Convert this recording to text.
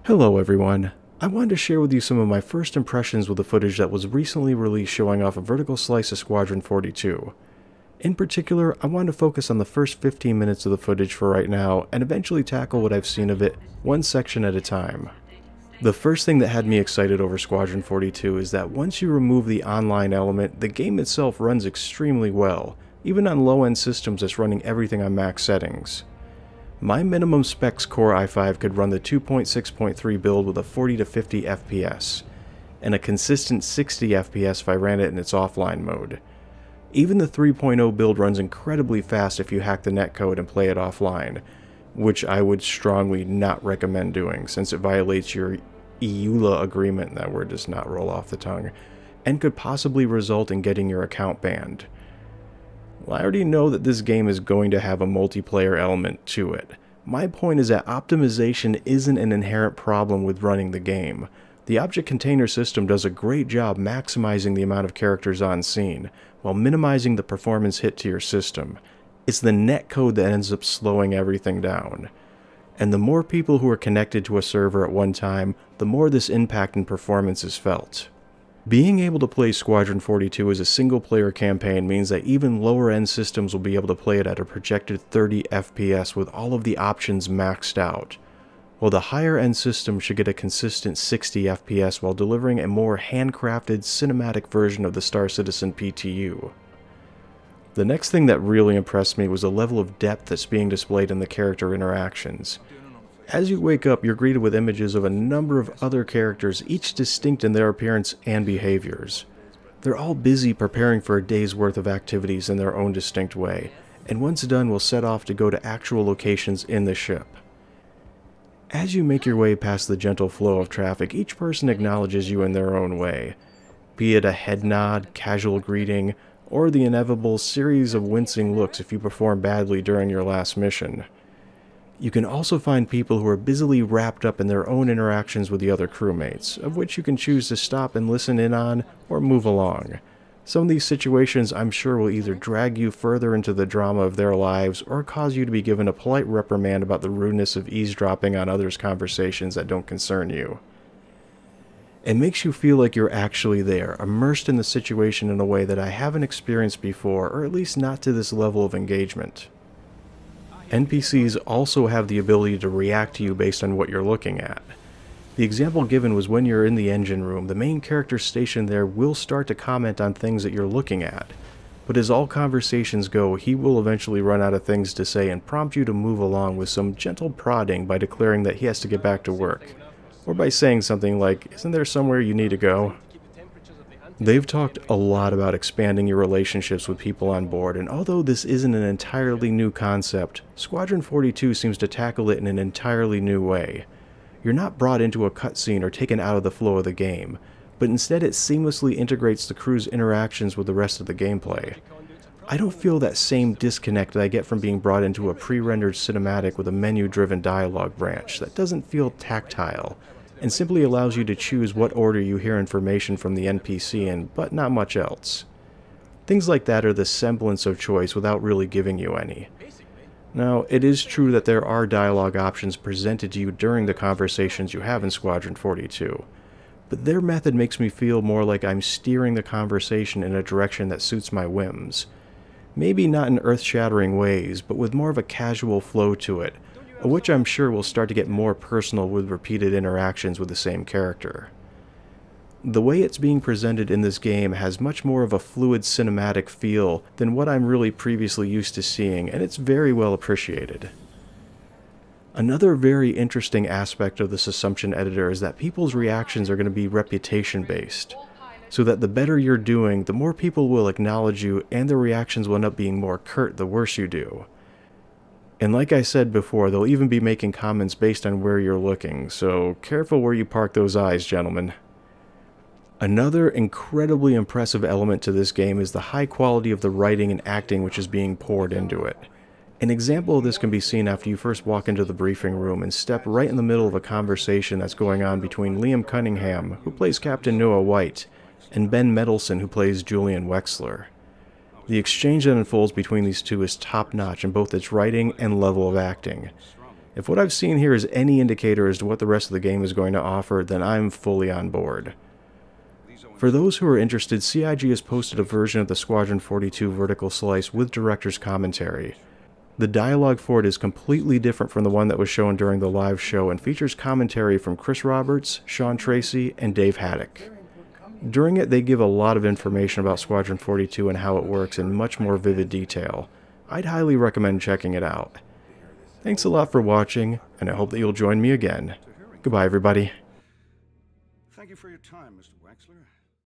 Hello everyone. I wanted to share with you some of my first impressions with the footage that was recently released showing off a vertical slice of Squadron 42. In particular, I wanted to focus on the first 15 minutes of the footage for right now and eventually tackle what I've seen of it one section at a time. The first thing that had me excited over Squadron 42 is that once you remove the online element, the game itself runs extremely well, even on low-end systems that's running everything on max settings. My minimum specs Core i5 could run the 2.6.3 build with a 40 to 50 FPS, and a consistent 60 FPS if I ran it in its offline mode. Even the 3.0 build runs incredibly fast if you hack the netcode and play it offline, which I would strongly not recommend doing since it violates your EULA agreement, that word does not roll off the tongue, and could possibly result in getting your account banned. Well, I already know that this game is going to have a multiplayer element to it. My point is that optimization isn't an inherent problem with running the game. The object container system does a great job maximizing the amount of characters on scene, while minimizing the performance hit to your system. It's the netcode that ends up slowing everything down. And the more people who are connected to a server at one time, the more this impact in performance is felt. Being able to play Squadron 42 as a single-player campaign means that even lower-end systems will be able to play it at a projected 30 FPS with all of the options maxed out, while the higher-end system should get a consistent 60 FPS while delivering a more handcrafted cinematic version of the Star Citizen PTU. The next thing that really impressed me was the level of depth that's being displayed in the character interactions. As you wake up, you're greeted with images of a number of other characters, each distinct in their appearance and behaviors. They're all busy preparing for a day's worth of activities in their own distinct way, and once done will set off to go to actual locations in the ship. As you make your way past the gentle flow of traffic, each person acknowledges you in their own way, be it a head nod, casual greeting, or the inevitable series of wincing looks if you perform badly during your last mission. You can also find people who are busily wrapped up in their own interactions with the other crewmates, of which you can choose to stop and listen in on or move along. Some of these situations I'm sure will either drag you further into the drama of their lives or cause you to be given a polite reprimand about the rudeness of eavesdropping on others' conversations that don't concern you. It makes you feel like you're actually there, immersed in the situation in a way that I haven't experienced before, or at least not to this level of engagement. NPCs also have the ability to react to you based on what you're looking at. The example given was when you're in the engine room, the main character stationed there will start to comment on things that you're looking at, but as all conversations go, he will eventually run out of things to say and prompt you to move along with some gentle prodding by declaring that he has to get back to work, or by saying something like, "Isn't there somewhere you need to go?" They've talked a lot about expanding your relationships with people on board, and although this isn't an entirely new concept, Squadron 42 seems to tackle it in an entirely new way. You're not brought into a cutscene or taken out of the flow of the game, but instead it seamlessly integrates the crew's interactions with the rest of the gameplay. I don't feel that same disconnect that I get from being brought into a pre-rendered cinematic with a menu-driven dialogue branch that doesn't feel tactile, and simply allows you to choose what order you hear information from the NPC in, but not much else. Things like that are the semblance of choice without really giving you any. Now, it is true that there are dialogue options presented to you during the conversations you have in Squadron 42, but their method makes me feel more like I'm steering the conversation in a direction that suits my whims. Maybe not in earth-shattering ways, but with more of a casual flow to it, which I'm sure will start to get more personal with repeated interactions with the same character. The way it's being presented in this game has much more of a fluid cinematic feel than what I'm really previously used to seeing, and it's very well appreciated. Another very interesting aspect of this assumption editor is that people's reactions are going to be reputation-based, so that the better you're doing, the more people will acknowledge you, and their reactions will end up being more curt the worse you do. And like I said before, they'll even be making comments based on where you're looking, so careful where you park those eyes, gentlemen. Another incredibly impressive element to this game is the high quality of the writing and acting which is being poured into it. An example of this can be seen after you first walk into the briefing room and step right in the middle of a conversation that's going on between Liam Cunningham, who plays Captain Noah White, and Ben Mendelsohn, who plays Julian Wexler. The exchange that unfolds between these two is top-notch in both its writing and level of acting. If what I've seen here is any indicator as to what the rest of the game is going to offer, then I'm fully on board. For those who are interested, CIG has posted a version of the Squadron 42 vertical slice with director's commentary. The dialogue for it is completely different from the one that was shown during the live show and features commentary from Chris Roberts, Sean Tracy, and Dave Haddock. During it, they give a lot of information about Squadron 42 and how it works in much more vivid detail. I'd highly recommend checking it out. Thanks a lot for watching, and I hope that you'll join me again. Goodbye, everybody. Thank you for your time, Mr. Wexler.